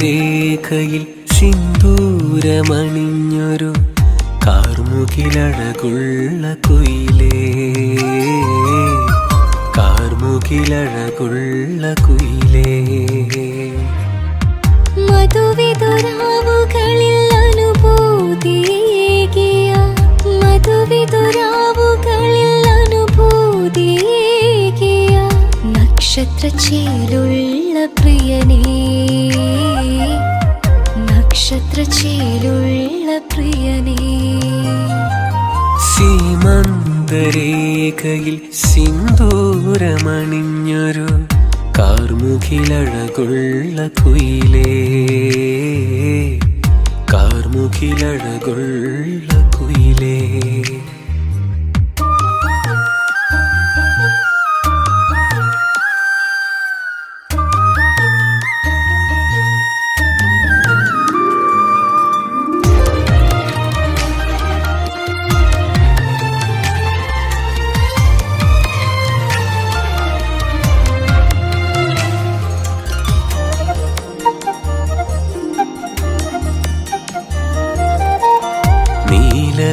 സീമന്തരേഖയിൽ സിന്ദൂരമണിഞ്ഞൊരു കാർമുകിലഴകുള്ള കുയിലേ, കാർമുകിലഴകുള്ള കുയിലേ. മധുവിതുരാവുകളിൽ അനുഭൂതിയേകിയ, മധുവിതുരാവുകളിൽ അനുഭൂതിയേകിയ നക്ഷത്രച്ചേലുള്ള പ്രിയനേ, നക്ഷത്രച്ചേലുള്ള പ്രിയനേ. സീമന്തരേഖയിൽ സിന്ദൂരമണിഞ്ഞൊരു കാർമുകിലഴകുള്ള കുയിലേ, കാർമുകിലഴകുള്ള കുയിലേ.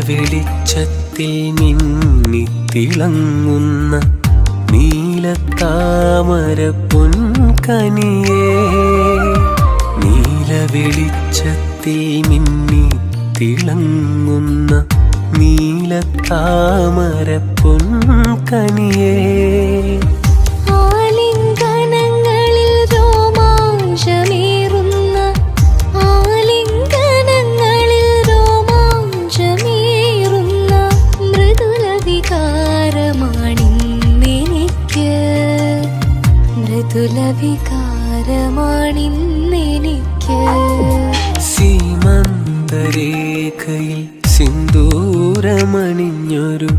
വെളിച്ചത്തിൽ മിന്നിത്തിളങ്ങുന്ന നീലത്താമര പൊൻകനിയേ, നീലവെളിച്ചത്തിൽ മിന്നിത്തിളങ്ങുന്ന നീലത്താമര പൊൻകനിയേ. മൃദുലവികാരമാണിന്നെനിക്ക്. സീമന്തരേഖയിൽ സിന്ദൂരമണിഞ്ഞൊരു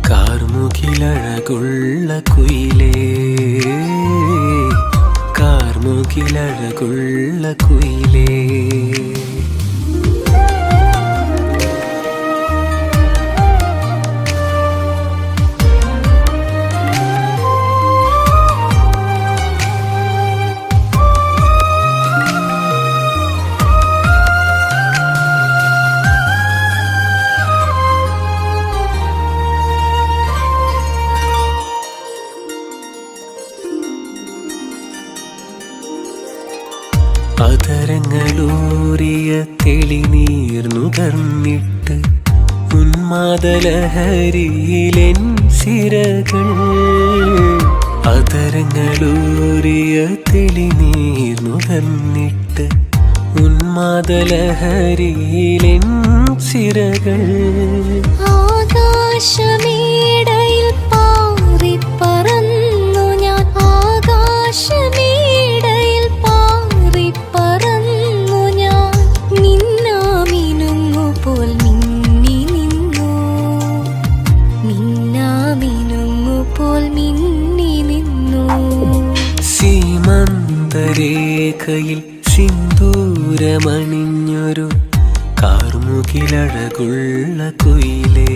കാർമുകിലഴകുള്ള കുയിലേ, കാർമുകിലഴകുള്ള കുയിലേ. അതരങ്ങളൂറിയ തെളിനീർ നുകർന്നിട്ട് ഉന്മാദലഹരിയിലെൻ സിരകൾ, അതരങ്ങളൂറിയ തെളിനീർ നുകർന്നിട്ട് ഉന്മാദലഹരിയിലെൻ സിരകൾ. ആകാശമേടയിൽ പാറിപ്പറന്നു ഞാൻ, ആകാശമേടയിൽ പാറിപ്പറന്നു ഞാൻ, മിന്നാമിനുങ്ങുപോൽ മിന്നി നിന്നു, മിന്നാമിനുങ്ങുപോൽ മിന്നി നിന്നു. സീമന്തരേഖയിൽ സിന്ദൂരമണിഞ്ഞൊരു കാർമുകിലഴകുള്ള കുയിലേ,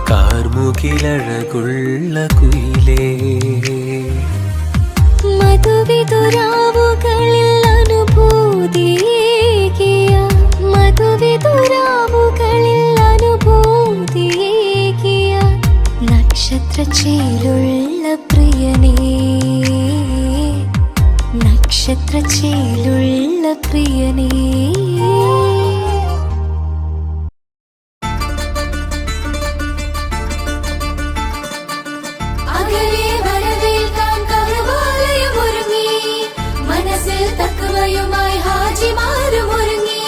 കാർമുകിലഴകുള്ള കുയിലേ. മധുവിതുരാവുകളിൽ അനുഭൂതിയേകിയ, മധുവിതുരാവുകളിൽ അനുഭൂതിയേകിയ നക്ഷത്രച്ചേലുള്ള പ്രിയനേ, നക്ഷത്രച്ചേലുള്ള പ്രിയനേ. തക്കവയുമായി ഹാജിമാരും ഒരുങ്ങി,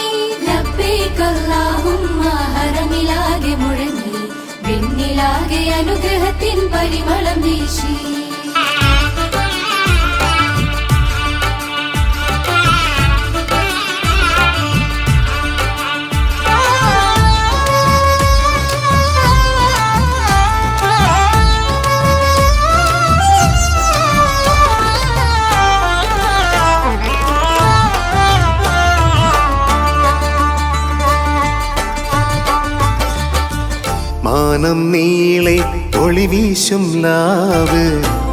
ലബ്ബൈക അല്ലാഹുമ്മ ഹറമിലാകെ മുഴങ്ങി, വെണ്ണിലാകെ അനുഗ്രഹത്തിൻ പരിമളം വീശി. മാനം നീളെ ഒളിവീശും ലാവ്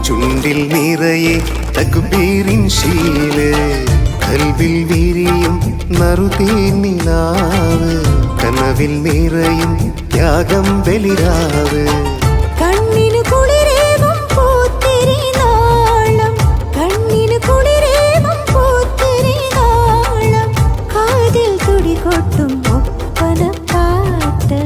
ചുണ്ടിൽ നിറയെ തക്ബീറിൻ ശീല് കൽവിൽ വിരിയും നറുതേനിലാവ് കനവിൽ നിറയും ത്യാഗം ബലിരാവ് കണ്ണിനു കുളിരേകും പൂത്തിരി നാളം കണ്ണിനു കുളിരേകും പൂത്തിരി നാളം കാതിൽ തുടികൊട്ടും ഒപ്പനപ്പാട്ട്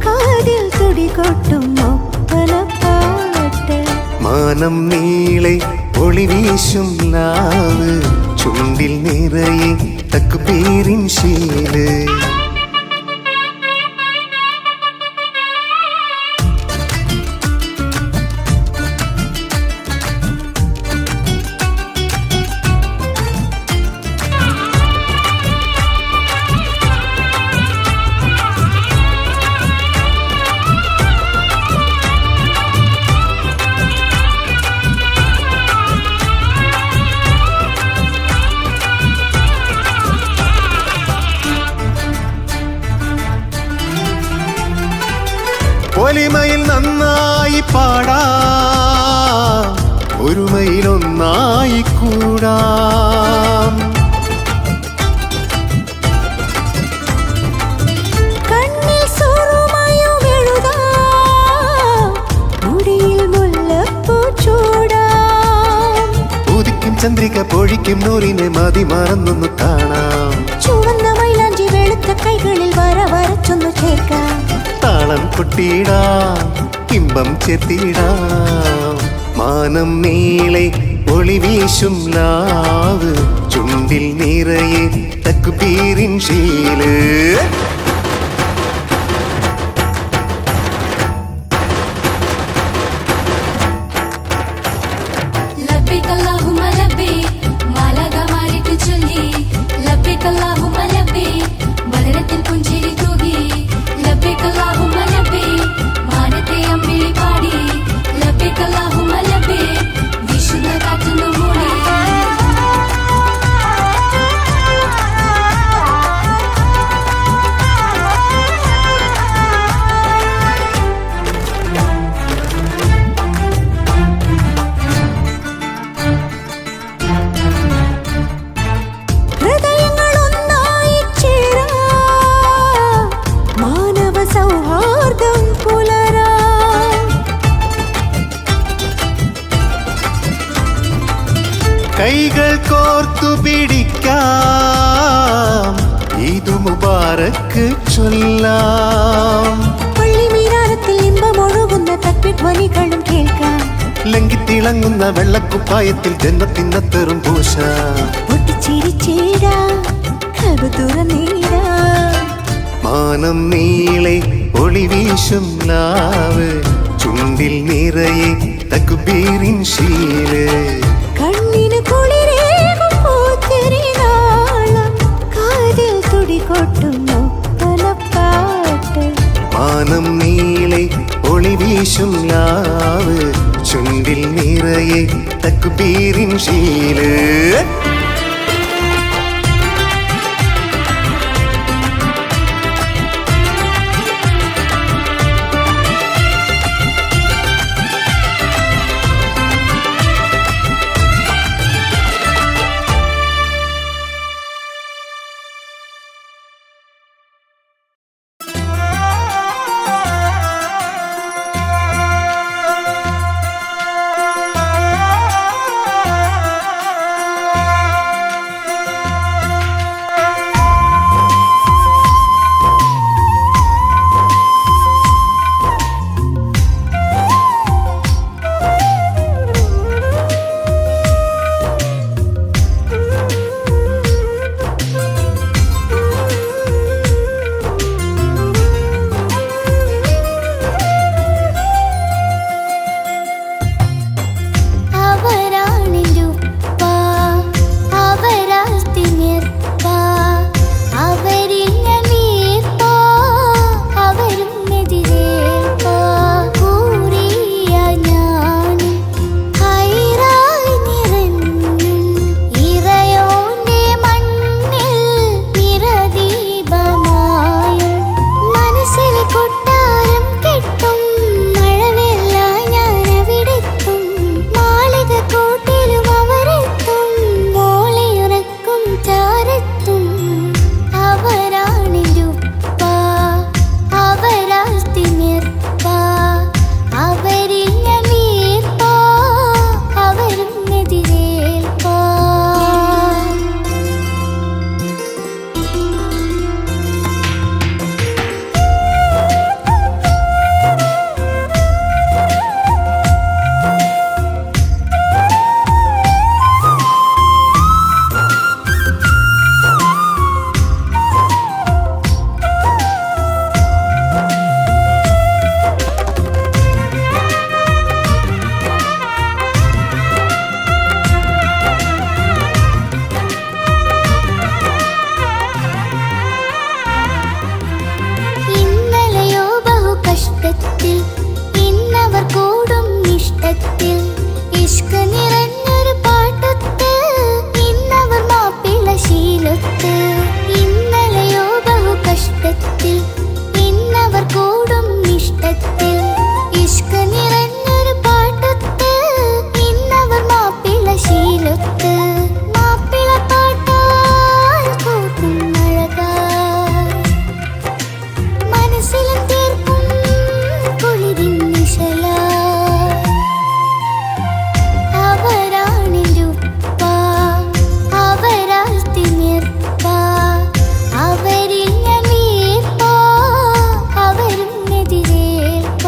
കാതിൽ തുടികൊട്ടും ഒപ്പനപ്പാട്ട് മാനം നീളെ ഒളി വീശും ലാവ് ചുണ്ടിൽ നിറയെ തക്ബീറിൻ ശീല് ഒലിമയിൽ നന്നായി പാടാം ഒരുമയിലൊന്നായി കൂടാം കണ്ണിൽ സുറുമയും എഴുതാം മുടിയിൽ മുല്ലപ്പൂ ചൂടാം ഉദിക്കും ചന്ദ്രിക പൊഴിക്കും നൂറിനെ മതി മറന്നൊന്നു കാണാം ചുവന്ന മൈലാഞ്ചി വെളുത്ത കൈകളിൽ വര വരച്ചൊന്നു ചേർക്കാം താളം കൊട്ടിയിടാം ഇമ്പം ചെത്തിയിടാം മാനം നീളെ ഒളി വീശും ലാവ് ചുണ്ടിൽ നിറയെ തക്ബീറിൻ ശീല് ലബ്ബൈക് അല്ലാഹുമ്മ ലബ്ബൈക് മാലാഖമാരിട്ട് ചൊല്ലി ലബ്ബൈക് അല്ലാഹുമ്മ ലബ്ബൈക് മലരത്തിൽ പുഞ്ചിരി തൂകി ലബ്ബൈക് അല്ലാഹുമ്മ ലബ്ബൈക് മാനത്തെ അമ്പിളി പാടി ലബ്ബൈക് അല്ലാഹുമ്മ ലബ്ബൈക് വിശുദ്ധ കാറ്റുന്നു മൂടി ഹൃദയങ്ങൾ ഒന്നായി ചേരാം മാനവ സൗഹാർദ്ദം പുലരാം കൈകൾ കോർത്തു പിടിക്കാം ഈദ് മുബാറക്ക് ചൊല്ലാം പള്ളിമീനാരത്തിൽ ഇമ്പമൊഴുകുന്ന തക്ബീർധ്വനികളും കേൾക്കാം ലംഘിത്തിളങ്ങുന്ന വെള്ളക്കുപ്പായത്തിൽ ജന്മത്തിനത്തറും പൂശ പൊട്ടിച്ചിരിച്ചേരാം കൽബ് തുറന്നീടാം മാനം നീളെ ഒളി വീശും ലാവ് ചുണ്ടിൽ നിറയെ തക്ബീറിൻ ശീല് കണ്ണിന് കുളിരേകും പൂത്തിരി നാളം കാതിൽ തുടികൊട്ടും ഒപ്പനപ്പാട്ട് മാനം നീളെ ഒളി വീശും ലാവ് ചുണ്ടിൽ നിറയെ തക്ബീറിൻ ശീല് കൂടും ഇഷ്ടത്തിൽ ഇഷ്ക് നിറഞ്ഞൊരു പാട്ടൊത്ത് ഇന്നവർ മാപ്പിള ശീലൊത്ത് ഇന്നലെയോ ബഹു കഷ്ടത്തിൽ ഇന്നവർ കൂടും ഇഷ്ടത്തിൽ ഇഷ്ക് നിറഞ്ഞൊരു പാട്ടൊത്ത് ഇന്നവർ മാപ്പിള ശീലൊത്ത് മാപ്പിള പാട്ടാൽ കൂട്ടും അഴകാൽ മനസ്സിലും തീർക്കും കുളിരിൻ നിശലാൽ അവരാണെൻ്റെ ഉപ്പ അവരാൽ തിമിർപ്പ അവരിൽ ഞാൻ വീർപ്പ അവരും എതിരേൽപ്പ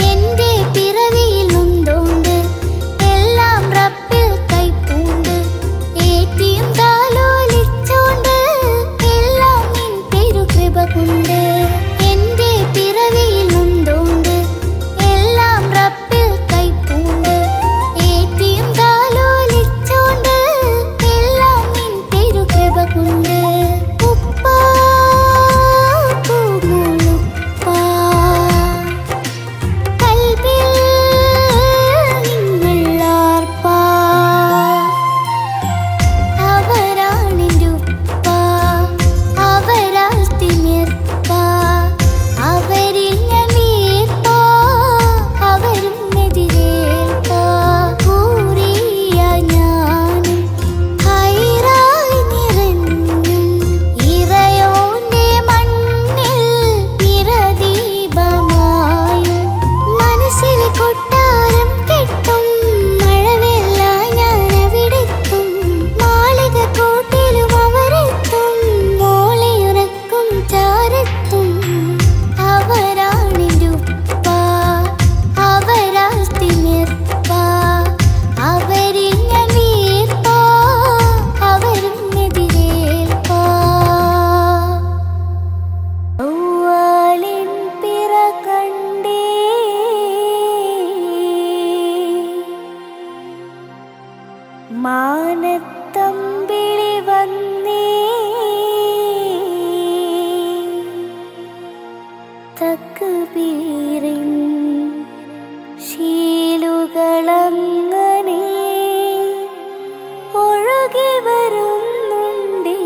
എന്റെ പിറവിയിൽ നൊന്തോണ്ട് എല്ലാം റബ്ബിൽ കൈപ്പൂണ്ട് ഏറ്റിയും താലോലിച്ചോണ്ട് എല്ലാം നിൻ തിരുകൃപ കൊണ്ട് എന്റെ പിറവിയിൽ നൊന്തോണ്ട് എല്ലാം റബ്ബിൽ കൈപ്പൂണ്ട് ഏറ്റിയും താലോലിച്ചോണ്ട് എല്ലാം നിൻ തിരുകൃപ കൊണ്ട് ഉപ്പാ പൂമുളുപ്പാ കൽബിൽ നിങ്ങളാർപ്പാ അവരാണെൻ്റെ ഉപ്പ അവരാൽ തിമിർപ്പ അവരിൽ ഞാൻ വീർപ്പ അവരും എതിരേൽപ്പ കൂറിയ ഞാനും ഹൈറായി നിറഞ്ഞും ഇറയോന്റെ മണ്ണിൽ നിറദീപമായും മനസ്സിൽ കൊട്ടാരം കെട്ടും മഴവെല്ല ഞാൻ അവിടെത്തും മാളിക കൂട്ടിലും അവരെത്തും മോളയുറക്കും ചാരത്തും അവരാണെൻ്റെ ഉപ്പ അവരാൽ തിമിർപ്പ അവരിൽ ഞാൻ വീർപ്പ അവരും എതിരേൽപ്പ ഔവാലിൻ പിറ കണ്ടേ മാനത്തമ്പിളി വന്നേ തക്ബീറിൻ ശീലുകളങ്ങനെ ഒഴുകി വരുന്നുണ്ടേ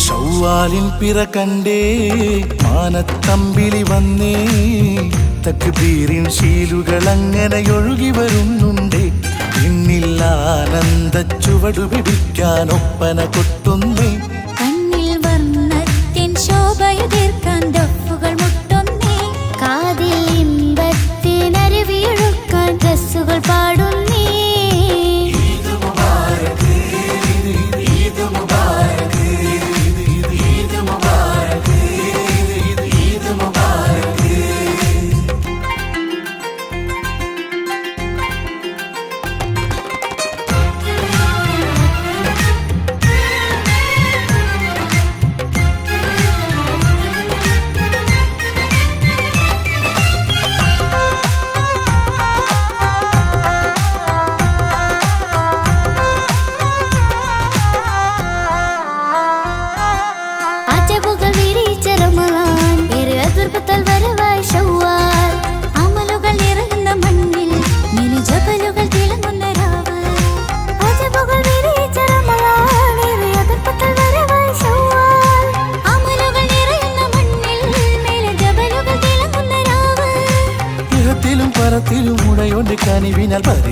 ഷവ്വാലിൻ പിറ കണ്ടേ മാനത്തമ്പിളി വന്നേ തക്ബീറിൻ ശീലുകൾ അങ്ങനെ ഒഴുകി വരുന്നുണ്ടേ പിന്നിൽ ആനന്ദ ചുവടു പിടിക്കാൻ ഒപ്പന കൊട്ടുന്നേ കണ്ണിൽ വർണ്ണത്തിൻ ശോഭയുതിർക്കാൻ ദഫുകൾ മുട്ടുന്നേ കാതിൽ ഇമ്പത്തിനരുവിയൊഴുക്കാൻ ഡ്രസ്സുകൾ പാടുന്നേ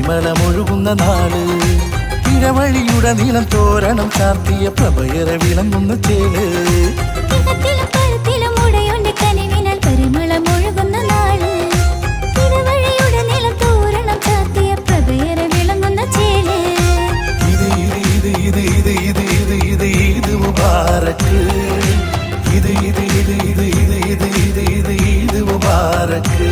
പരിമളമൊഴുകുന്ന നാള്. ഇടവഴിയുടെ നീളം തോരണം ചാർത്തിയ പ്രഭയറെ വിളങ്ങുന്ന ചേല്. ഇഹത്തിലും പരത്തിലും ഉടയോന്റെ കനിവിനാൽ പരിമളമൊഴുകുന്ന നാള്. ഇടവഴിയുടെ നീളം തോരണം ചാർത്തിയ പ്രഭയറെ വിളങ്ങുന്ന ചേല്. ഇത് ഇത് ഇത് ഇത് ഇത് ഇത് ഇത് ഇത് ഈദ് മുബാറക്ക്. ഇത് ഇത് ഇത് ഇത് ഇത് ഇത് ഇത് ഇത് ഈദ് മുബാറക്ക്.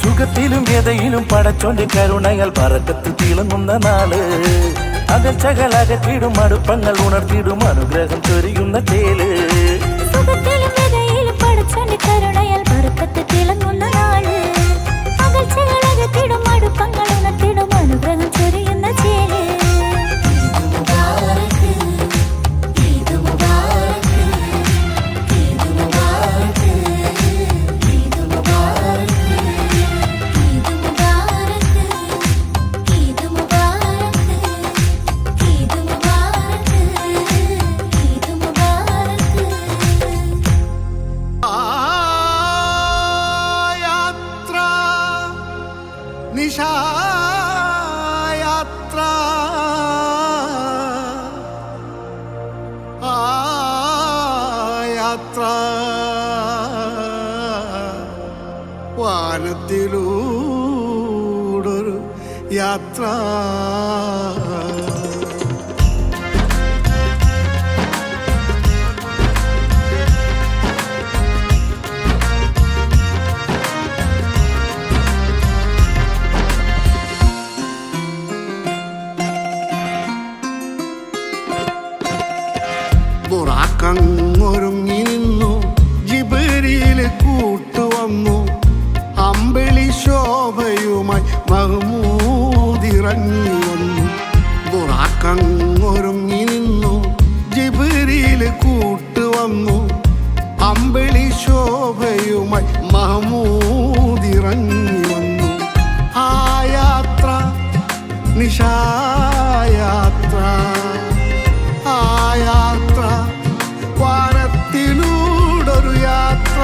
സുഖത്തിലും വ്യതയിലും പടച്ചോന്റെ കരുണയാൽ ബറക്കത്ത് തിളങ്ങുന്ന നാള്. അകൽച്ചകൾ അകറ്റിടും അടുപ്പങ്ങൾ ഉണർത്തിടും അനുഗ്രഹം ചൊരിയുന്ന ചേല്. സുഖത്തിലും വ്യതയിലും പടച്ചോന്റെ കരുണയാൽ ബറക്കത്ത് തിളങ്ങുന്ന നാള്. അകൽച്ചകൾ അകറ്റിടും അടുപ്പങ്ങൾ ഉണർത്തിടും അനുഗ്രഹം ചൊരിയുന്ന ചേല്. നിശായാത്ര യാത്ര വാനത്തിലൂടൊരു യാത്ര. ബുറാക്കങ്ങൊരുങ്ങി നിന്നു ജിബ്രീൽ കൂട്ടുവന്നു. അമ്പിളി ശോഭയുമായി മഹ്മൂദിറങ്ങി വന്നു. ബുറാക്കങ്ങൊരുങ്ങി നിന്നു ജിബ്രീൽ കൂട്ടുവന്നു. അമ്പിളി ശോഭയുമായി മഹ്മൂദിറങ്ങി വന്നു. ആ യാത്ര നിശായാത്ര ആ യാത്ര വാനത്തിലൂടൊരു യാത്ര.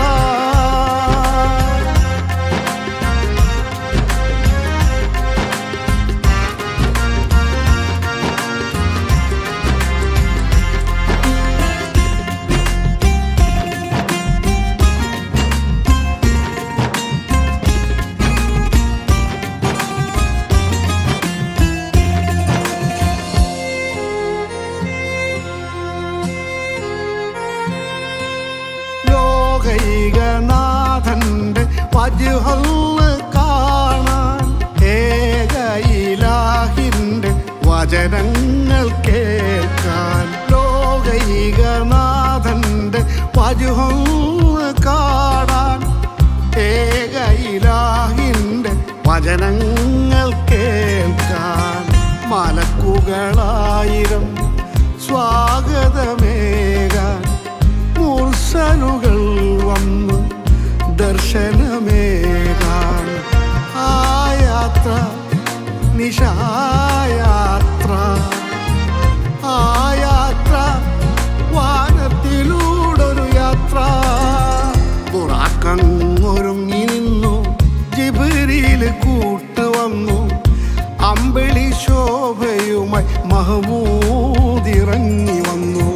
വചനങ്ങൾ കേൾക്കാൻ മലക്കുകളായിരം സ്വാഗതമേകാൻ മുർസലുകൾ വന്നു ദർശനമേകാൻ ആ യാത്ര നിശായാത്ര ആ യാത്ര വാനത്തിലൂടൊരു യാത്ര ബുറാക്കങ്ങൊരുങ്ങി നിന്നു ജിബ്രീൽ കൂട്ടുവന്നു അമ്പിളി ശോഭയുമായി മഹ്മൂദ് ഇറങ്ങി വന്നു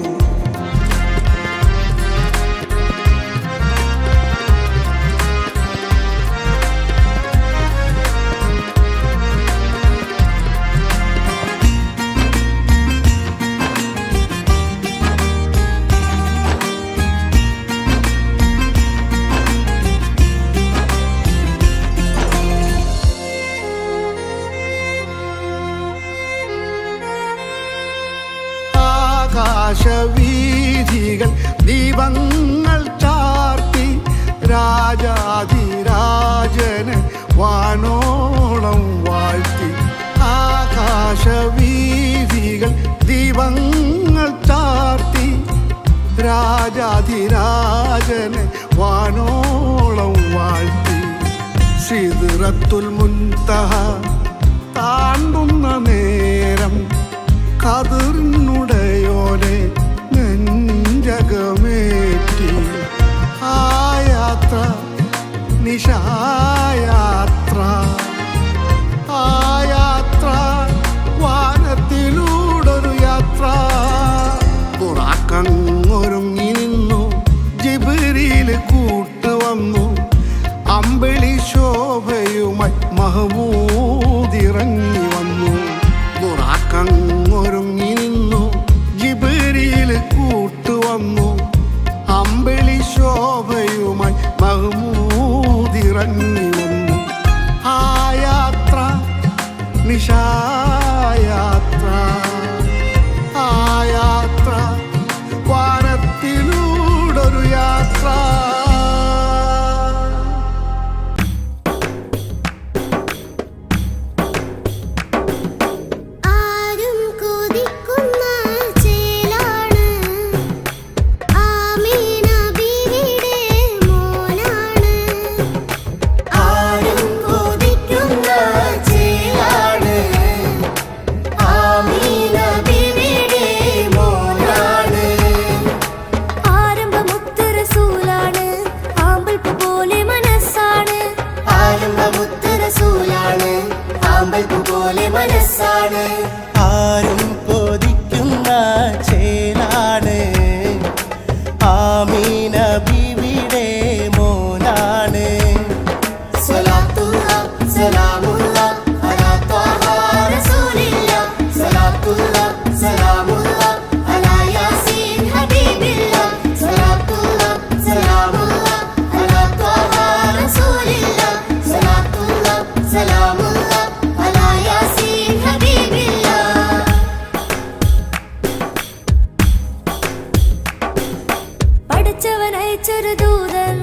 ആകാശവീഥികൾ ദീപങ്ങൾ ചാർത്തി രാജാധിരാജന് വാനോളം വാഴ്ത്തി ആകാശവീഥികൾ ദീപങ്ങൾ ചാർത്തി രാജാധിരാജന് വാനോളം വാഴ്ത്തി സിദ്റത്തുൽ മുൻതഹ താണ്ടുന്ന നേരം കതിർന്നുടയോനെ നെഞ്ചകമേറ്റി ആ യാത്ര നിശായാത്ര ആ യാത്ര വാനത്തിലൂടൊരു യാത്ര ബുറാക്കങ്ങൊരുങ്ങി നിന്നു ജിബ്രീൽ കൂട്ടുവന്നു അമ്പിളി ശോഭയുമായി മഹ്മൂദ് ഇറങ്ങി വന്നു ബുറാക്കങ്ങൊരുങ്ങി നിന്നു ജിബ്രീൽ കൂട്ടുവന്നു അമ്പിളി ശോഭയുമായി മഹ്മൂദ് ഇറങ്ങി വന്നു ആ യാത്ര നിശായാത്ര ആ യാത്ര വാനത്തിലൂടൊരു യാത്ര ആരും കൊതിക്കുന്ന ചേലാണ് ആമീന ബീവിയുടെ മോനാണ് സ്വലാത്തുല്ലാ സലാമുല്ലാ അലാ ത്വാഹ റസൂലില്ലാ സ്വലാത്തുല്ലാ സലാമുല്ലാ അലാ യാസീൻ ഹബീബില്ലാ സ്വലാത്തുല്ലാ സലാമുല്ലാ അലാ ത്വാഹ റസൂലില്ലാ സ്വലാത്തുല്ലാ സലാമുല്ലാ അലാ യാസീൻ ഹബീബില്ലാ പഠിച്ചവൻ അയച്ചൊരു ദൂതൻ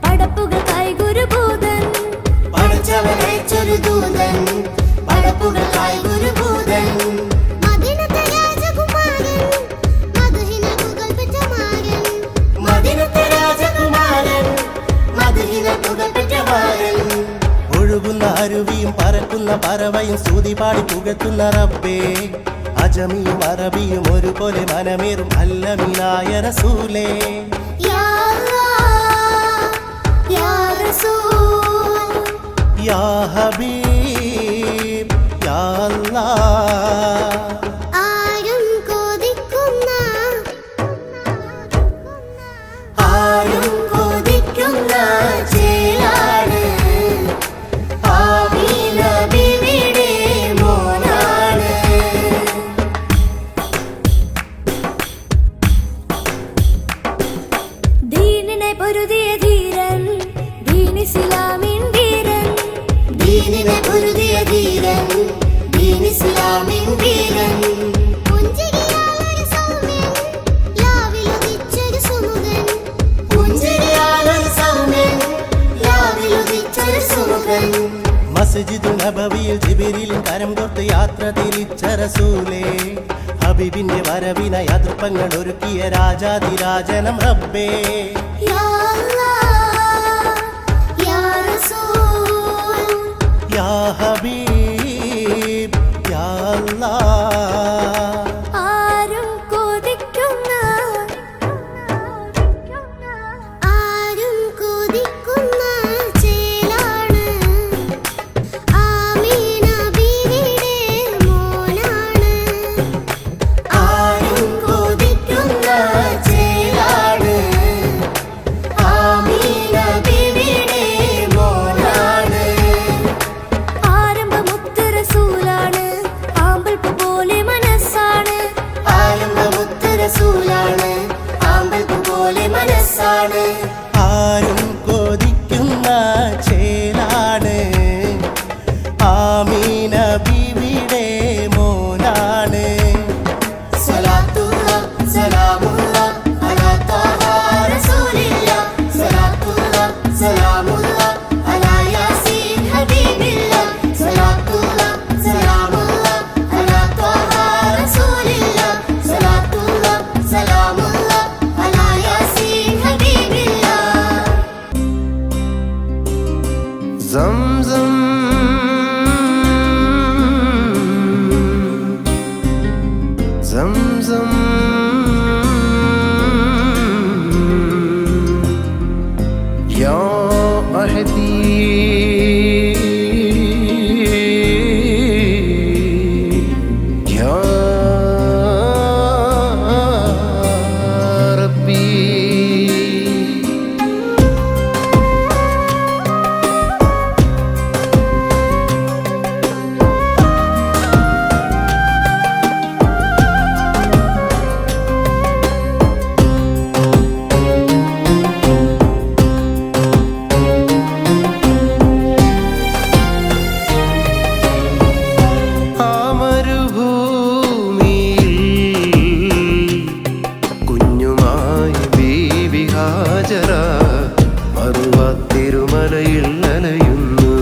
പടപ്പുകൾക്കായി ഗുരുഭൂതൻ പഠിച്ചവൻ അയച്ചൊരു ദൂതൻ പടപ്പുകൾക്കായി ഗുരുഭൂതൻ മദീനത്തെ രാജകുമാരൻ മദീന പുകൾപെറ്റ മാരൻ മദീനത്തെ രാജകുമാരൻ മദീന പുകൾപെറ്റ മാരൻ ഒഴുകുന്ന അരുവിയും പറക്കുന്ന പറവയും സ്തുതി പാടി പുകത്തുന്ന റബ്ബേ അജമിയും അറബിയും ഒരുപോലെ മനമേറും അല്ലമീനായ റസൂലേ യാ അല്ലാഹ് യാ റസൂൽ യാ ഹബീബ് യാ അല്ലാഹ് ആരും കൊതിക്കുന്ന ചേലാണ് ആമീന ബീവിയുടെ മോനാണ് ദീനിനെ പൊരുതിയ ധീരൻ ദീനിസ്ലാമിൻ വീരൻ ദീനിനെ പൊരുതിയ ധീരൻ ദീനിസ്ലാമിൻ വീരൻ പുഞ്ചിരിയാലൊരു സൗമ്യൻ ലാവിലുദിച്ചൊരു സുമുഖൻ പുഞ്ചിരിയാലൊരു സൗമ്യൻ ലാവിലുദിച്ചൊരു സുമുഖൻ മസ്ജിദു നബവിയിൽ ജിബ്രീലിൻ കരം കോർത്ത് യാത്ര തിരിച്ച റസൂലേ ഹബീബിന്റെ വരവിനായി അതിർപ്പങ്ങൾ ഒരുക്കിയ രാജാതിരാജനം റബ്ബേ യാ അല്ലാഹ് യാ റസൂൽ യാ ഹബീബ് യാ അല്ലാഹ് ആരും കൊതിക്കുന്ന ചേലാണ് ആമീന ബീവിയുടെ മോനാണ് ആരും കൊതിക്കുന്ന ചേലാണ് ആമീന ബീവിയുടെ മോനാണ് ആരംഭമുത്ത് റസൂലാണ് ആമ്പൽപ്പ് പോലെ മനസ്സാണ് ആരംഭമുത്ത് റസൂലാണ് ആമ്പൽപ്പ് പോലെ മനസ്സാണ് ആരും കൊതിക്കുന്ന ചേലാണ് ആമീന ബീവിയുടെ മോനാണ് സലാത്തുള്ള സലാമുള്ള അലാ ത്വാഹ റസൂലില്ല സലാത്തുള്ള സലാമുള്ള അലാ യാസീൻ ഹബീബില്ല സലാത്തുള്ള സലാമുള്ള അലാ ത്വാഹ റസൂലില്ല സലാത്തുള്ള സലാമുള്ള അലാ യാസീൻ ഹബീബില്ല സംസം സംസം യാ അഹദി യാ റബ്ബി ആ മരുഭൂമിയിൽ കുഞ്ഞുമായി ബീവി ഹാജറ മറുവാത്തിരുമലയിൽ അലയുന്നു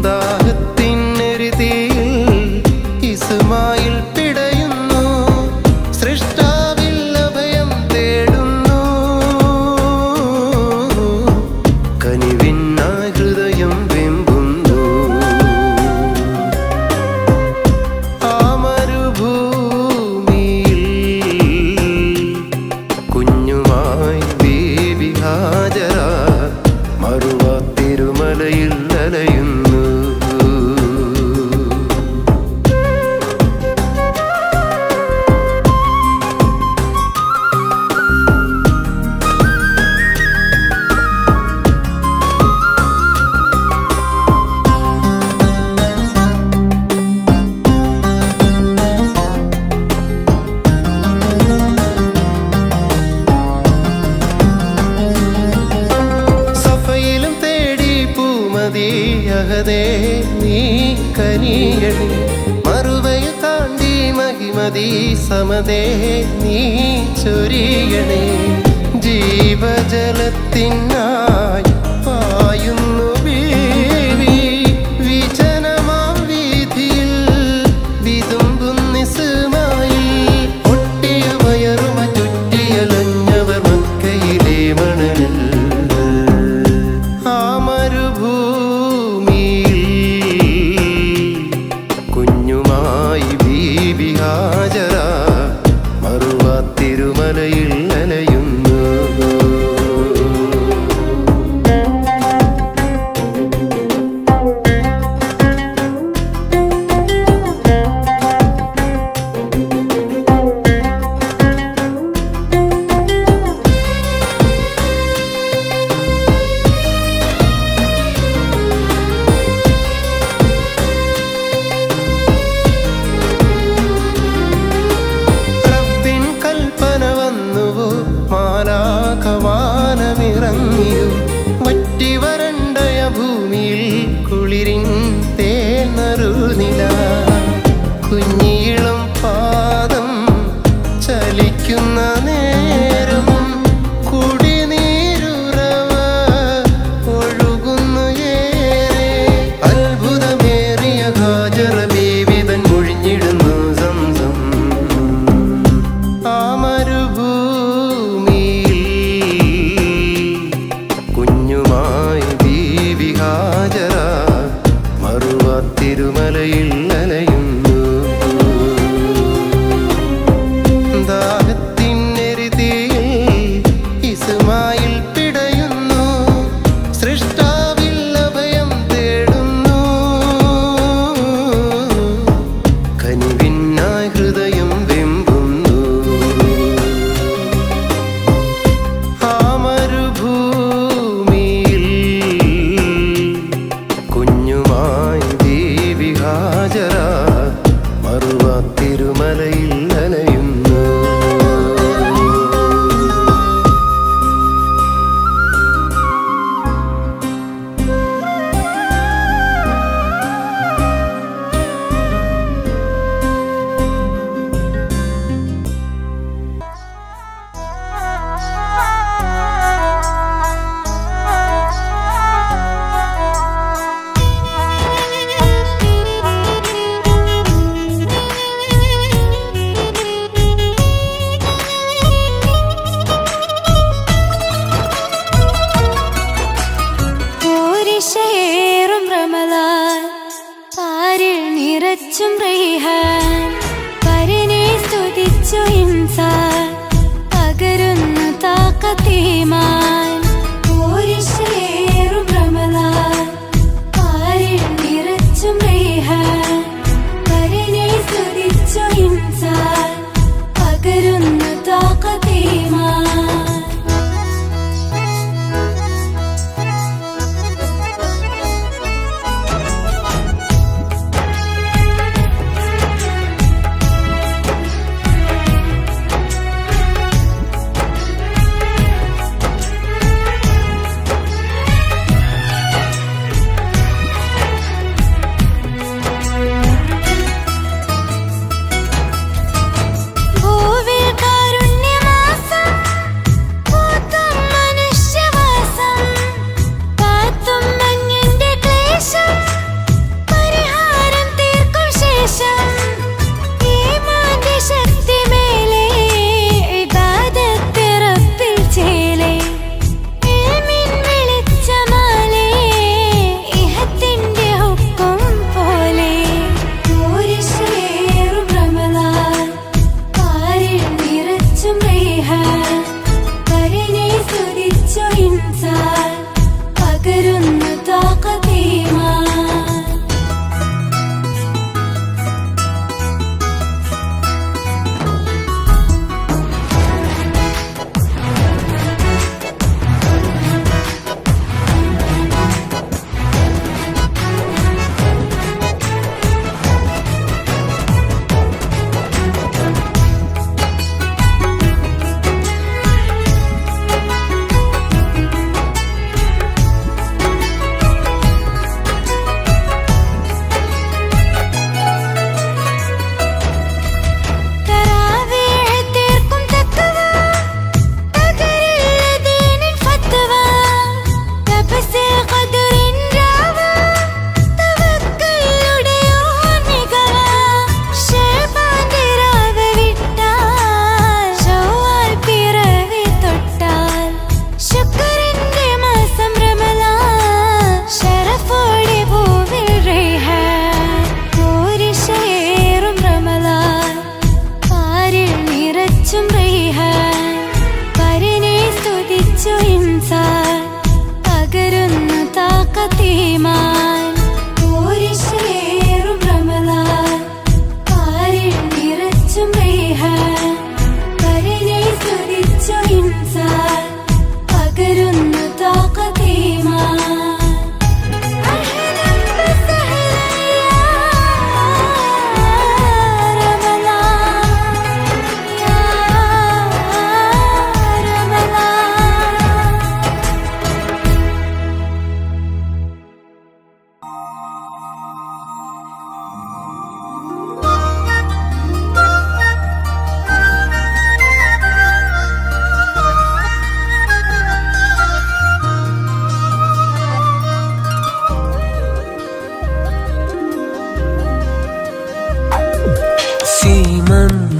ദാഹത്തിനരുതിയിൽ ഇസ്മായിൽ പിടയുന്നു സൃഷ്ടാവിൽ അഭയം തേടുന്നു കനിവിനായി ഹൃദയം വെമ്പുന്നു ആ മരുഭൂമിയിൽ കുഞ്ഞുമായി ബീവി ഹാജറ മറുവാത്തിരുമലയിൽ അലയുന്നു സഫയിലും തേടി പൂമതി അഹദേ നീ കനിയണി മറുവയിൽ താണ്ടി മഹിമതി സമതേ നീ ചൊരിയണേ ജീവജലത്തിനായി പായുന്നു ബീവി വിജനമാം വീതിയിൽ വിതുമ്പുന്നിസുമായി ഒട്ടിയ വയറുമ ചുറ്റിയലഞ്ഞവർ മക്കയിലെ മണലിൽ ആ മരുഭൂമിയിൽ കുഞ്ഞുമായി ബീബി ഹാജറ മറുവാത്തിരുമലയിൽ അലയുന്നു നിറച്ചും റൈഹാൻ പരനെ സ്തുതിച്ചു ഇൻസാൻ പകരുന്നു താക്കത്തീമാൻ പോരിശേറും റമളാൻ പാരിൽ നിറച്ചും റൈഹാൻ പരനെ സ്തുതിച്ചു ഇൻസാൻ പകരുന്നു താക്കത്തീമാൻ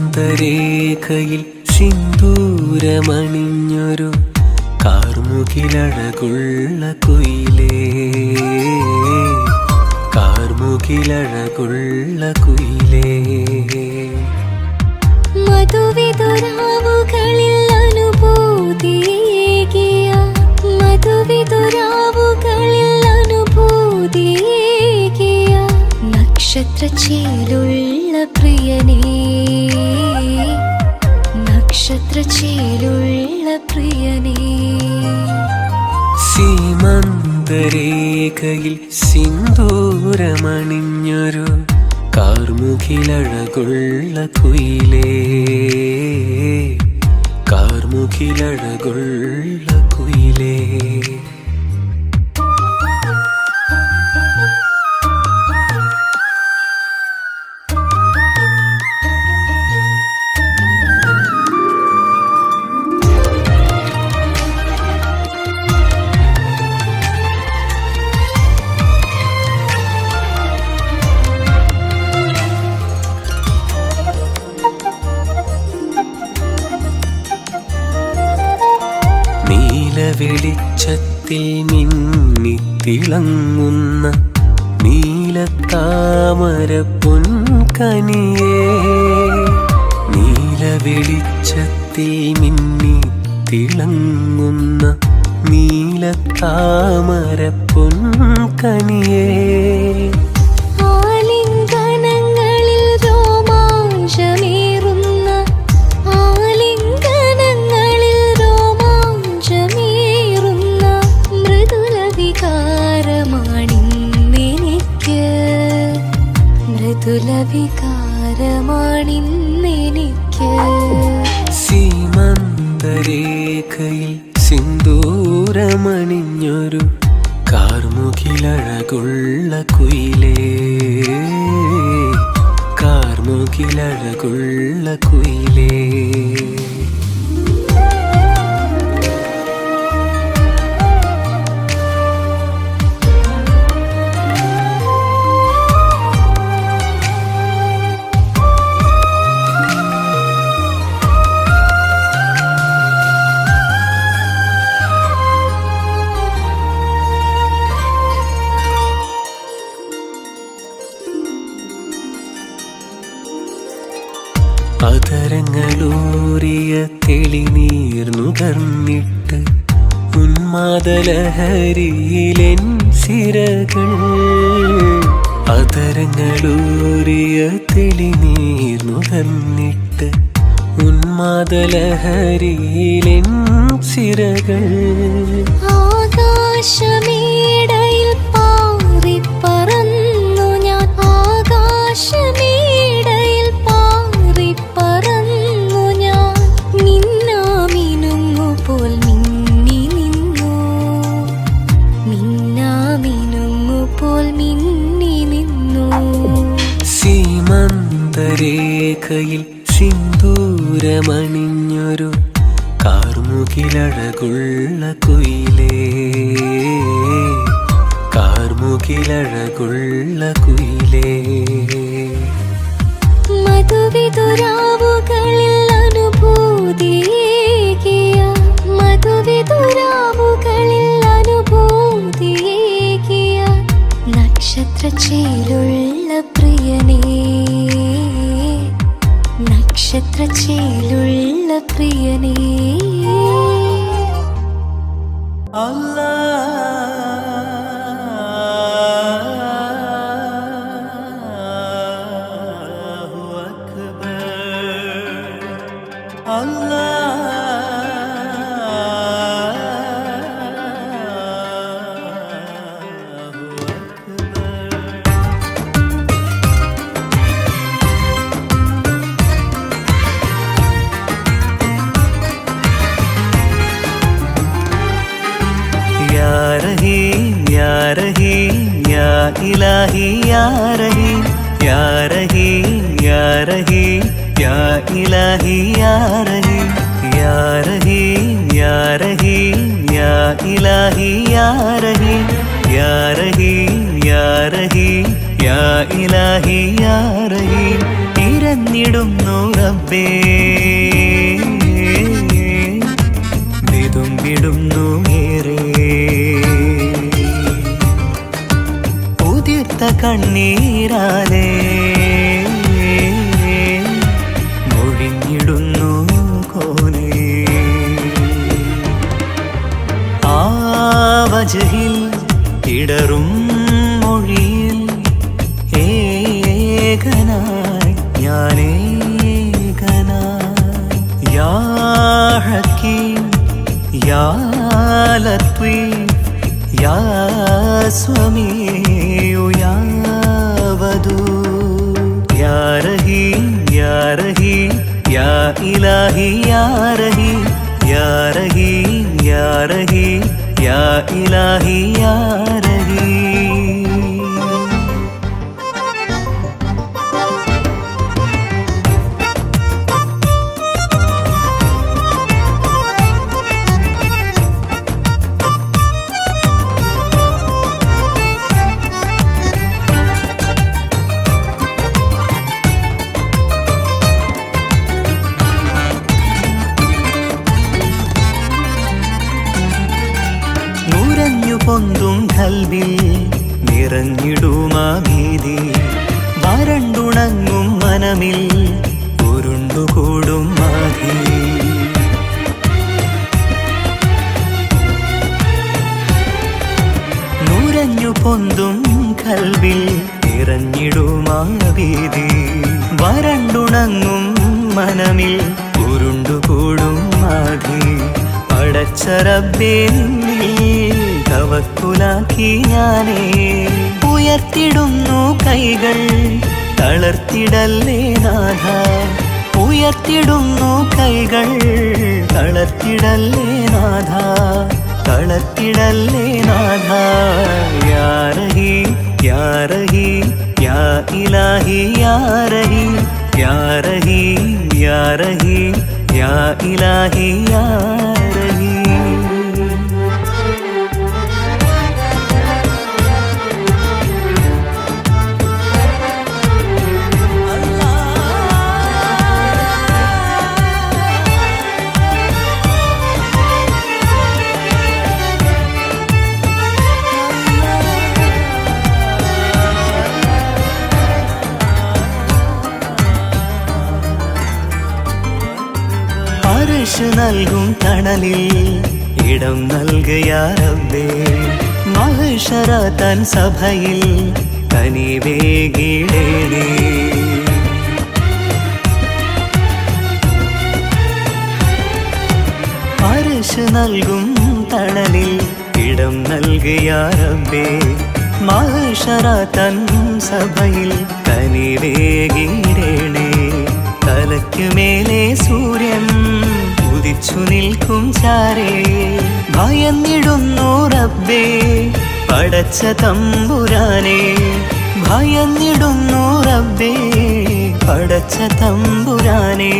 സീമന്തരേഖയിൽ സിന്ദൂരമണിഞ്ഞൊരു കാർമുകിലഴകുള്ള കുയിലേ, കാർമുകിലഴകുള്ള കുയിലേ. മധുവിതുരാവുകളിൽ അനുഭൂതിയേകിയ, മധുവിതുരാവുകളിൽ അനുഭൂതിയേകിയ നക്ഷത്രച്ചേലുള്ള പ്രിയനേ, നക്ഷത്രച്ചേലുള്ള പ്രിയനേ. സീമന്തരേഖയിൽ സിന്ദൂരമണിഞ്ഞൊരു കാർമുകിലഴകുള്ള കുയിലേ, കാർമുകിലഴകുള്ള കുയിലേ. വെളിച്ചത്തിൽ മിന്നിത്തിളങ്ങുന്ന നീലത്താമര പൊൻകനിയേ നീല വെളിച്ചത്തിൽ മിന്നി തിളങ്ങുന്ന നീലത്താമര പൊൻകനിയേ ആലിംഗനങ്ങളിൽ രോമാഞ്ചമേറുന്ന ആലിംഗനങ്ങളിൽ രോമാഞ്ചമേറുന്ന മൃദുല വികാരമാണിന്നെനിക്ക് മൃദുല വികാരമാണിന്നെനിക്ക് സീമന്തരേഖയിൽ സിന്ദൂരമണിഞ്ഞൊരു കാർമുകിലഴകുള്ള കുയിലേ കാർമുകിലഴകുള്ള കുയിലേ അതരങ്ങളൂറിയ തെളിനീർ നുകർന്നിട്ട് ഉന്മാദലഹരിയിലെൻ സിരകൾ അതരങ്ങളൂറിയ തെളിനീർ നുകർന്നിട്ട് ഉന്മാദലഹരിയിലെൻ സിരകൾ ആകാശമേടയിൽ പാറിപ്പറന്നു ഞാൻ ആകാശമേടയിൽ പാറിപ്പറന്നു ഞാൻ മിന്നാമിനുങ്ങുപോൽ മിന്നി നിന്നു മിന്നാമിനുങ്ങുപോൽ മിന്നി നിന്നു സീമന്തരേഖയിൽ സിന്ദൂരമണിഞ്ഞൊരു കാർമുകിലഴകുള്ള കുയിലേ കാർമുകിലഴകുള്ള കുയിലേ മധുവിതുരാവുകളിൽ അനുഭൂതിയേകിയ മധുവിതുരാവുകളിൽ അനുഭൂതിയേകിയ നക്ഷത്രച്ചേലുള്ള പ്രിയനേ നക്ഷത്രച്ചേലുള്ള പ്രിയനേ അല്ലാഹു അക്ബർ या रहीम या रहीम या इलाही या रहीम या रहीम या रहीम या इलाही या रहीम या रहीम या रहीम या इलाही या रहीम या रहीम या रहीम या इलाही या रहीം ഇരന്നിടുന്നു റബ്ബേ വിടുന്നു ഏറെ ഉദിർത്ത കണ്ണീരാലേ മൊഴിഞ്ഞിടുന്നു കോലേ ആ വജഹിൽ ഇടറും മൊഴിയിൽ ഏകനായി ഞാനേകനായി യാ ഹക്കീം യാ ലത്വീഫ് യാ സമീഉ യാ വദൂദ് യാ റഹീം യാ റഹീം യാ ഇലാഹി യാ റഹീം യാ റഹീം യാ റഹീം യാ ഇലാഹി യാ റഹീം പൊന്തും കൽവിൽ നിറഞ്ഞിടുമാ ഭീതി വരണ്ടുണങ്ങും മനമിൽ ഉരുണ്ടുകൂടും മാധി നുരഞ്ഞു പൊന്തും കൽവിൽ നിറഞ്ഞിടുമാ ഭീതി വരണ്ടുണങ്ങും മനമിൽ ഉരുണ്ടുകൂടും മാധി പടച്ച റബ്ബേ നിന്നിൽ തവക്കുലാക്കി ഞാനേ ഉയർത്തിടുന്നു കൈകൾ തളർത്തിടല്ലേ നാഥ ഉയർത്തിടുന്നു കൈകൾ തളർത്തിടല്ലേ നാഥ തളർത്തിടല്ലേ നാഥ യാ റഹീ യാ റഹീ യാ ഇലാഹി യാ റഹീ യാ റഹീ യാ റഹീ യാ ഇലാഹി യാ റഹീ അർശ് നൽകും തണലിൽ ഇടം നൽകിയ റബ്ബേ മഹ്ശറ തൻ സഭയിൽ കനിവേകിടേണേ അർശ് നൽകും തണലിൽ ഇടം നൽകിയ റബ്ബേ മഹ്ശറ തൻ സഭയിൽ കനിവേകിടേണേ തലയ്ക്കു മേലെ സൂര്യൻ ഉദിച്ചു നിൽക്കും ചാരേ ഭയന്നിടുന്നു റബ്ബേ പടച്ച തമ്പുരാനെ ഭയന്നിടുന്നു റബ്ബേ പടച്ച തമ്പുരാനെ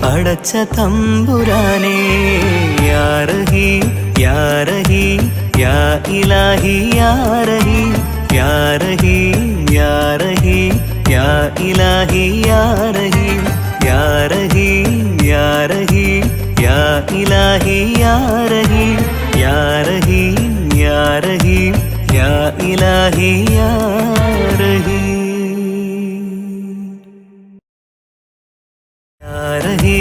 പടച്ച തമ്പുരാനെ യാ റഹീ യാ റഹീ യാ ഇലാഹി യാ റഹീ യാ റഹീ യാ റഹീ യാ ഇലാഹി യാ റഹീ യാ റഹീ യാ റഹീ യാ ഇലാഹി യാ റഹീ യാ റഹീ യാ റഹീ യാ ഇലാഹി യാ റഹീ യാ റഹീ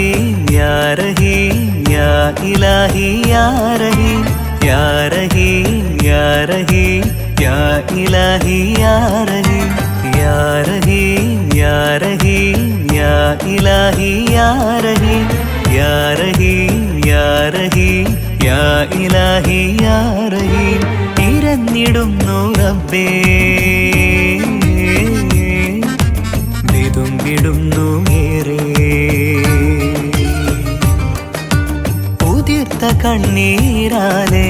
യാ റഹീ യാ ഇലാഹി യാ റഹീ യാ റഹീ യാ റഹീ യാ ഇലാഹി യാ റഹീ യാ റഹീ യാ റഹീ യാ ഇലാഹി യാ റഹീ യാ റഹീ യാ റഹീ യാ ഇലാഹി യാ റഹീ ഇരന്നിടുന്നു റബ്ബേ വിതുമ്പിടുന്നു ഏറെ ഉതിർത്ത കണ്ണീരാലേ